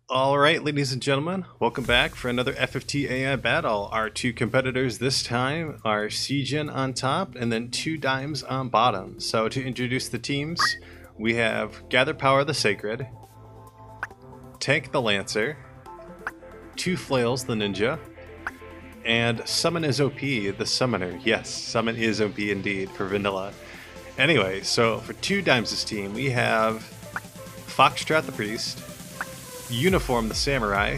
Alright, ladies and gentlemen, welcome back for another FFT AI battle. Our two competitors this time are Seijin on top and then two dimes on bottom. So to introduce the teams, we have Gather Power the Sacred, Tank the Lancer, two Flails the Ninja, and Summon is OP the Summoner. Yes, Summon is OP indeed for vanilla. Anyway, so for two dimes' team, we have Foxtrot the Priest, Uniform the Samurai,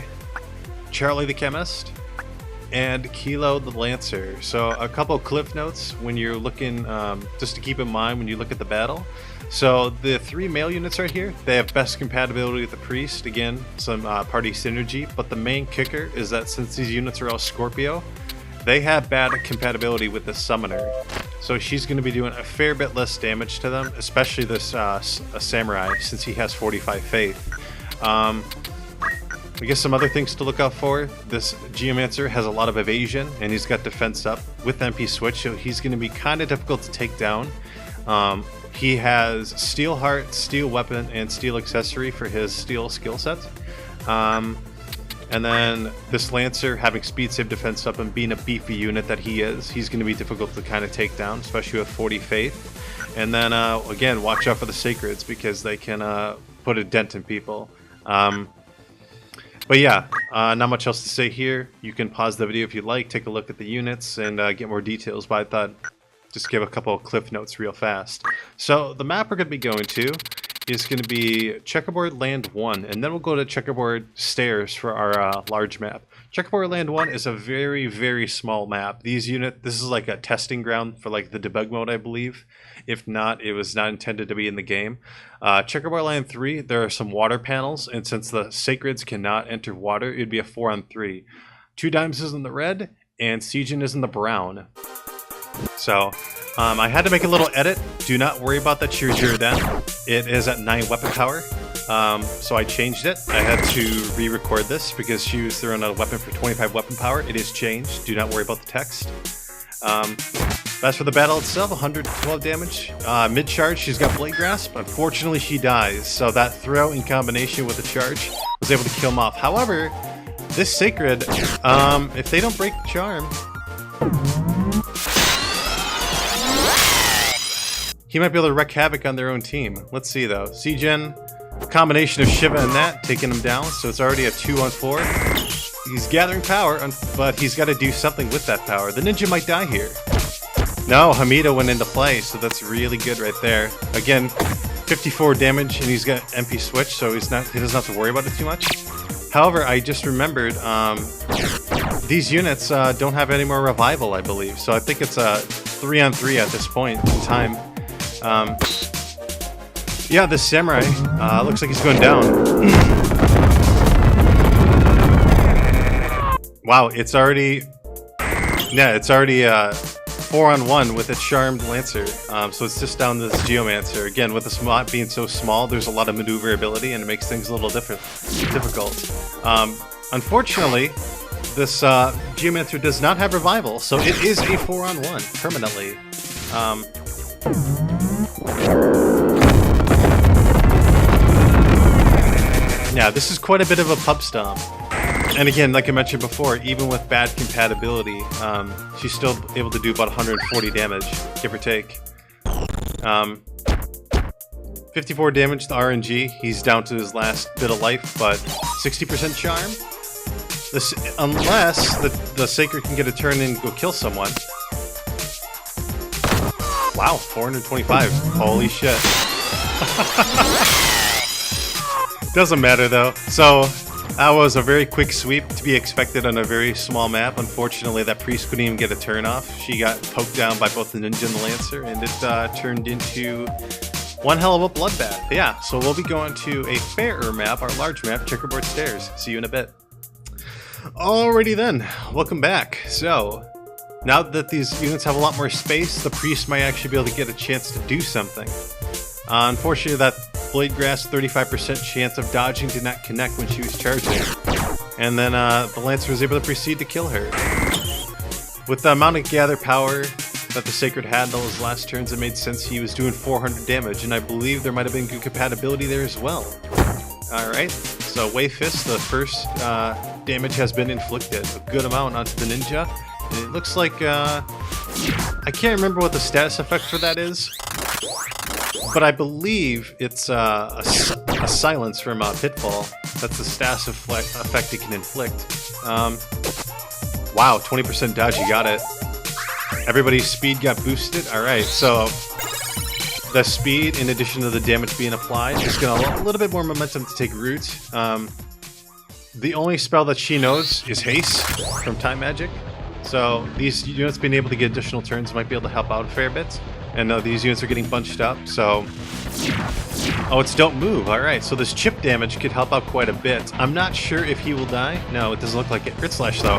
Charlie the Chemist, and Kilo the Lancer. So a couple cliff notes when you're looking, just to keep in mind when you look at the battle. So the three male units right here, they have best compatibility with the Priest. Again, some party synergy, but the main kicker is that since these units are all Scorpio, they have bad compatibility with the Summoner. So she's going to be doing a fair bit less damage to them, especially this Samurai, since he has 45 Faith. I guess some other things to look out for. This Geomancer has a lot of evasion, and he's got defense up with MP switch, so he's going to be kind of difficult to take down. He has Steel Heart, Steel Weapon, and Steel Accessory for his Steel skill set. And then this Lancer, having speed, save, defense up, and being a beefy unit that he is, he's going to be difficult to kind of take down, especially with 40 Faith. And then, again, watch out for the Sacreds, because they can put a dent in people. But yeah, not much else to say here. You can pause the video if you'd like, take a look at the units, and get more details, but I thought just give a couple of cliff notes real fast. So the map we're going to be going to is going to be Checkerboard Land 1, and then we'll go to Checkerboard Stairs for our large map. Checkerboard Land 1 is a very, very small map. This is like a testing ground for like the debug mode, I believe. If not, it was not intended to be in the game. Checkerboard Land 3, there are some water panels, and since the Sacreds cannot enter water, it'd be a 4-on-3. Two dimes is in the red, and Seijin is in the brown. So, I had to make a little edit. Do not worry about that Cheer then. It is at 9 weapon power. So I changed it. I had to re-record this because she was throwing a weapon for 25 weapon power. It is changed. Do not worry about the text. As for the battle itself, 112 damage. Mid-charge, she's got Blade Grasp. Unfortunately, she dies. So that throw in combination with the charge was able to kill him off. However, this Sacred, if they don't break the charm, he might be able to wreak havoc on their own team. Let's see though. Seijin, combination of Shiva and that, taking him down, so it's already a 2-on-4. He's gathering power, but he's got to do something with that power. The ninja might die here. No, Hamida went into play, so that's really good right there. Again, 54 damage, and he's got MP switch, so he doesn't have to worry about it too much. However, I just remembered these units don't have any more revival, I believe, so I think it's a 3-on-3 at this point in time. Yeah, this Samurai looks like he's going down. Wow, it's already 4-on-1 with a Charmed Lancer. So it's just down to this Geomancer. Again, with the Smite being so small, there's a lot of maneuverability, and it makes things a little difficult. Unfortunately, this Geomancer does not have revival, so it is a 4-on-1 permanently. Yeah, this is quite a bit of a pub stomp. And again, like I mentioned before, even with bad compatibility, she's still able to do about 140 damage, give or take. 54 damage to RNG, he's down to his last bit of life, but 60% charm? Unless the Sacred can get a turn and go kill someone. Wow, 425. Holy shit. Doesn't matter though. So that was a very quick sweep to be expected on a very small map. Unfortunately, that Priest couldn't even get a turn off. She got poked down by both the Ninja and the Lancer, and it turned into one hell of a bloodbath. Yeah, so we'll be going to a fairer map, our large map, Checkerboard Stairs. See you in a bit. Alrighty then, welcome back. So, now that these units have a lot more space, the Priest might actually be able to get a chance to do something. Unfortunately, that Blade Grasp 35% chance of dodging did not connect when she was charging. And then the Lancer was able to proceed to kill her. With the amount of gather power that the Sacred had on his last turns, it made sense he was doing 400 damage, and I believe there might have been good compatibility there as well. Alright, so So Wave Fist, the first damage has been inflicted. A good amount onto the ninja. And it looks like, I can't remember what the status effect for that is. But I believe it's a silence from Pitfall. That's the status effect it can inflict. Wow, 20% dodge, you got it. Everybody's speed got boosted. Alright, so the speed, in addition to the damage being applied, is going to a little bit more momentum to take root. The only spell that she knows is Haste from Time Magic. So these units being able to get additional turns might be able to help out a fair bit. And these units are getting bunched up, so... Oh, it's Don't Move. Alright, so this chip damage could help out quite a bit. I'm not sure if he will die. No, it doesn't look like it. Crit Slash, though.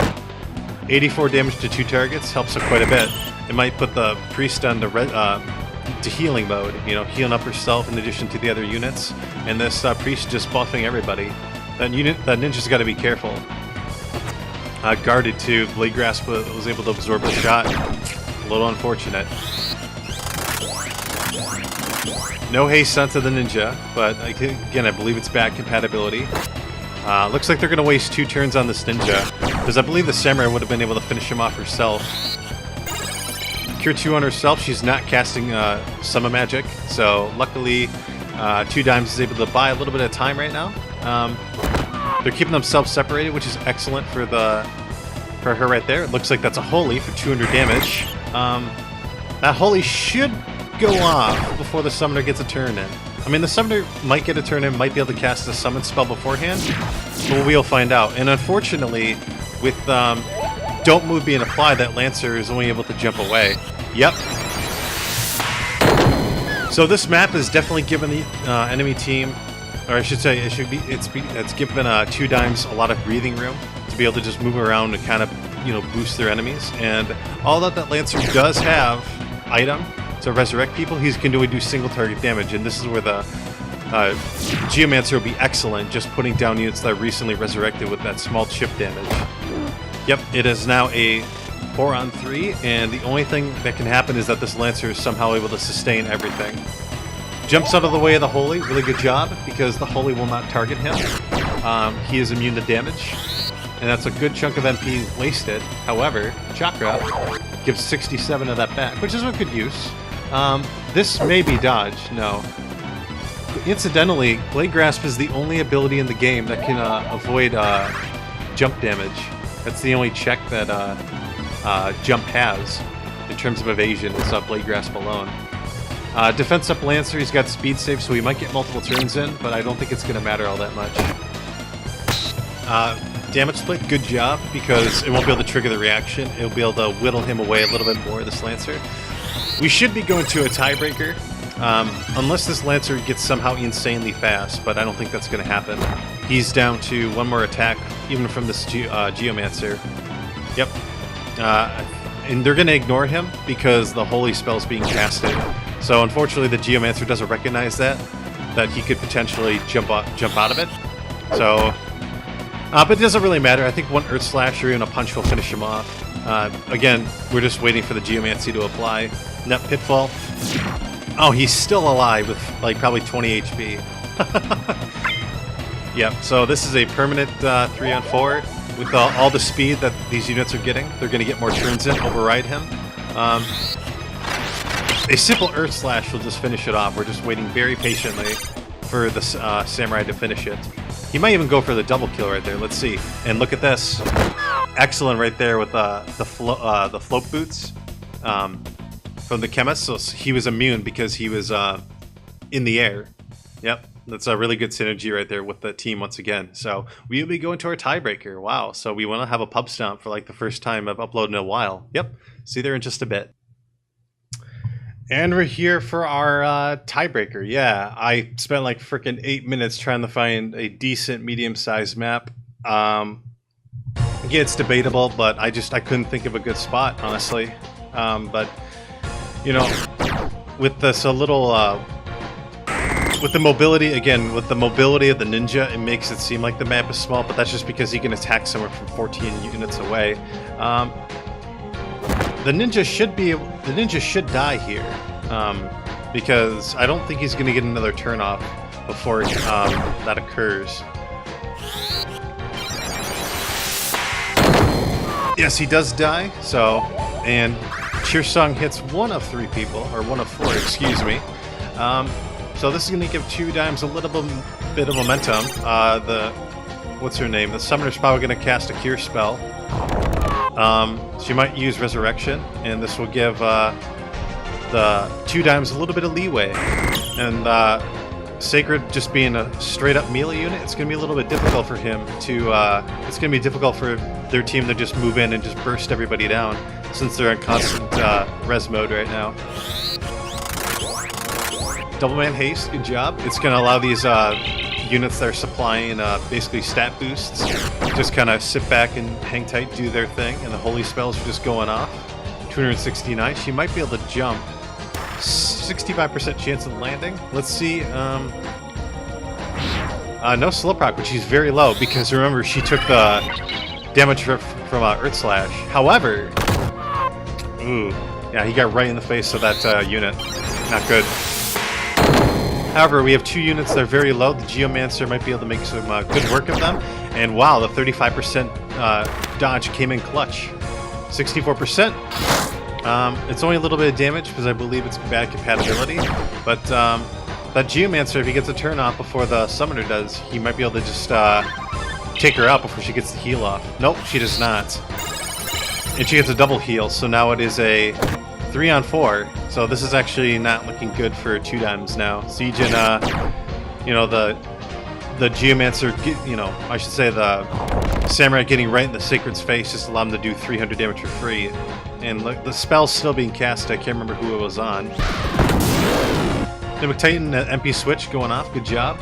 84 damage to 2 targets helps out quite a bit. It might put the Priest on to healing mode, you know, healing up herself in addition to the other units. And this Priest just buffing everybody. That ninja's got to be careful. Guarded too. Blade Grasp was able to absorb the shot. A little unfortunate. No haste onto the ninja, but again, I believe it's bad compatibility. Looks like they're going to waste 2 turns on this ninja, because I believe the samurai would have been able to finish him off herself. Cure 2 on herself, she's not casting Summon Magic, so luckily 2 Dimes is able to buy a little bit of time right now. They're keeping themselves separated, which is excellent for her right there. It looks like that's a Holy for 200 damage. That Holy should go off before the summoner gets a turn in. I mean, the summoner might get a turn in, might be able to cast a summon spell beforehand, but we'll find out. And unfortunately, with Don't Move being applied, that Lancer is only able to jump away. Yep. So this map is definitely given the enemy team, or I should say, it's given 2 Dimes a lot of breathing room to be able to just move around and kind of, you know, boost their enemies. And all that Lancer does have item to resurrect people, he's going to do single target damage, and this is where the Geomancer will be excellent, just putting down units that are recently resurrected with that small chip damage. Yep, it is now a 4-on-3, and the only thing that can happen is that this Lancer is somehow able to sustain everything. Jumps out of the way of the Holy, really good job, because the Holy will not target him. He is immune to damage, and that's a good chunk of MP wasted. However, Chakra gives 67 of that back, which is a good use. This may be dodge, no. Incidentally, Blade Grasp is the only ability in the game that can avoid jump damage. That's the only check that Jump has in terms of evasion, is Blade Grasp alone. Defense up Lancer, he's got speed save, so he might get multiple turns in, but I don't think it's going to matter all that much. Damage split, good job, because it won't be able to trigger the reaction. It'll be able to whittle him away a little bit more, this Lancer. We should be going to a tiebreaker, unless this Lancer gets somehow insanely fast, but I don't think that's going to happen. He's down to 1 more attack, even from this Geomancer. Yep. And they're going to ignore him because the Holy Spell's being casted. So unfortunately the Geomancer doesn't recognize that he could potentially jump out of it. So, but it doesn't really matter. I think 1 Earth Slash or even a punch will finish him off. Again, we're just waiting for the Geomancy to apply. Net Pitfall. Oh, he's still alive with like probably 20 HP. Yep, so this is a permanent 3-on-4 with all the speed that these units are getting. They're going to get more turns in, override him. A simple Earth Slash will just finish it off. We're just waiting very patiently for the Samurai to finish it. He might even go for the double kill right there. Let's see. And look at this. Excellent right there with the float boots from the Chemist. So he was immune because he was in the air. Yep. That's a really good synergy right there with the team once again. So we will be going to our tiebreaker. Wow. So we want to have a pub stomp for like the first time I've uploaded in a while. Yep. See there in just a bit. And we're here for our tiebreaker. Yeah, I spent like freaking 8 minutes trying to find a decent medium-sized map. Yeah, it's debatable, but I couldn't think of a good spot, honestly. But you know, with this a little with the mobility again, with the mobility of the ninja, it makes it seem like the map is small, but that's just because he can attack somewhere from 14 units away. The ninja should die here, because I don't think he's going to get another turn off before that occurs. Yes, he does die. So, and Cheer Song hits 1 of 3 people, or 1 of 4, excuse me. So this is going to give Two Dimes a little bit of momentum. What's her name? The summoner's probably going to cast a cure spell. She might use Resurrection, and this will give the Two Dimes a little bit of leeway. And Sacred just being a straight-up melee unit, it's going to be a little bit difficult for him to... it's going to be difficult for their team to just move in and just burst everybody down, since they're in constant res mode right now. Double Man Haste, good job. It's going to allow these units that are supplying basically stat boosts just kind of sit back and hang tight, do their thing, and the holy spells are just going off. 269. She might be able to jump. 65% chance of landing. Let's see. No slow proc, which is very low because remember she took the damage from Earth Slash. However, ooh, yeah, he got right in the face of that unit. Not good. However, we have 2 units that are very low. The Geomancer might be able to make some good work of them. And wow, the 35% dodge came in clutch. 64%. It's only a little bit of damage because I believe it's bad compatibility. But that Geomancer, if he gets a turn off before the Summoner does, he might be able to just take her out before she gets the heal off. Nope, she does not. And she gets a double heal, so now it is a 3-on-4. So this is actually not looking good for Two Dimes now. Seijin, you know, the Geomancer, you know, I should say the Samurai getting right in the Sacred's face just allowed him to do 300 damage for free. And look, the spell's still being cast. I can't remember who it was on. Mimic Titan MP switch going off. Good job.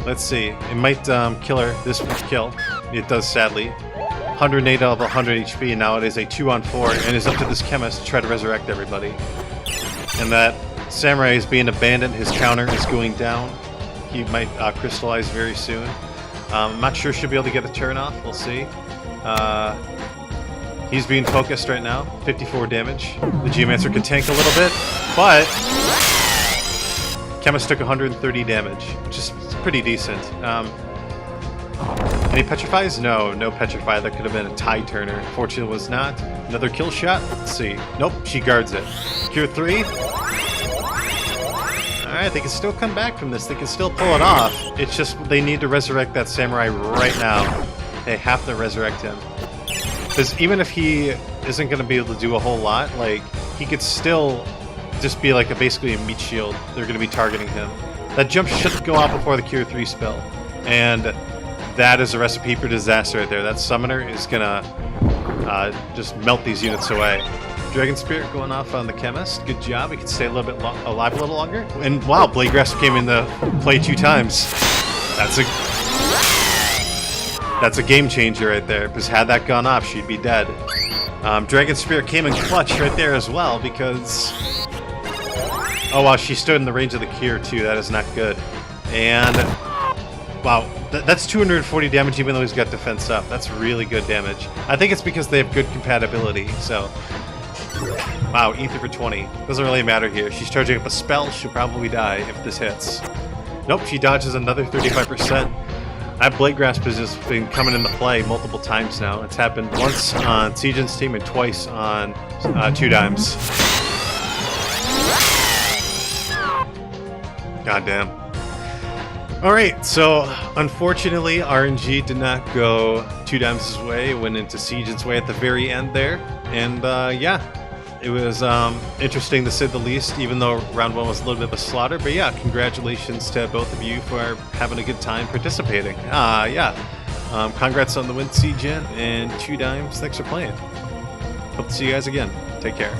Let's see. It might kill her. This will kill. It does, sadly. 108 of 100 HP, and now it is a 2-on-4, and it's up to this chemist to try to resurrect everybody. And that Samurai is being abandoned. His counter is going down. He might crystallize very soon. I'm not sure she'll be able to get a turn off. We'll see. He's being focused right now. 54 damage. The Geomancer can tank a little bit, but Chemist took 130 damage, which is pretty decent. Any petrifies? No petrify. That could have been a tie turner. Fortunately, it was not. Another kill shot. Let's see. Nope, she guards it. Cure 3. Alright, they can still come back from this. They can still pull it off. It's just they need to resurrect that Samurai right now. They have to resurrect him. Because even if he isn't going to be able to do a whole lot, like, he could still just be like basically a meat shield. They're going to be targeting him. That jump should go out before the Cure 3 spell. And that is a recipe for disaster right there. That Summoner is going to just melt these units away. Dragon Spirit going off on the Chemist. Good job. He can stay a little bit alive a little longer. And wow, Blade Grasp came into play 2 times. That's a game changer right there, because had that gone off, she'd be dead. Dragon Spirit came in clutch right there as well, because... Oh wow, she stood in the range of the Cure too. That is not good. And... Wow, that's 240 damage even though he's got defense up. That's really good damage. I think it's because they have good compatibility, so... Wow, Ether for 20. Doesn't really matter here. She's charging up a spell, she'll probably die if this hits. Nope, she dodges another 35%. That Blade Grasp has just been coming into play multiple times now. It's happened once on Seijin's team and twice on Two Dimes. Goddamn. Alright, so unfortunately RNG did not go Two Dimes' way. It went into Seijin's way at the very end there. And yeah, it was interesting to say the least, even though round 1 was a little bit of a slaughter. But yeah, congratulations to both of you for having a good time participating. Yeah, congrats on the win, Seijin, and Two Dimes. Thanks for playing. Hope to see you guys again. Take care.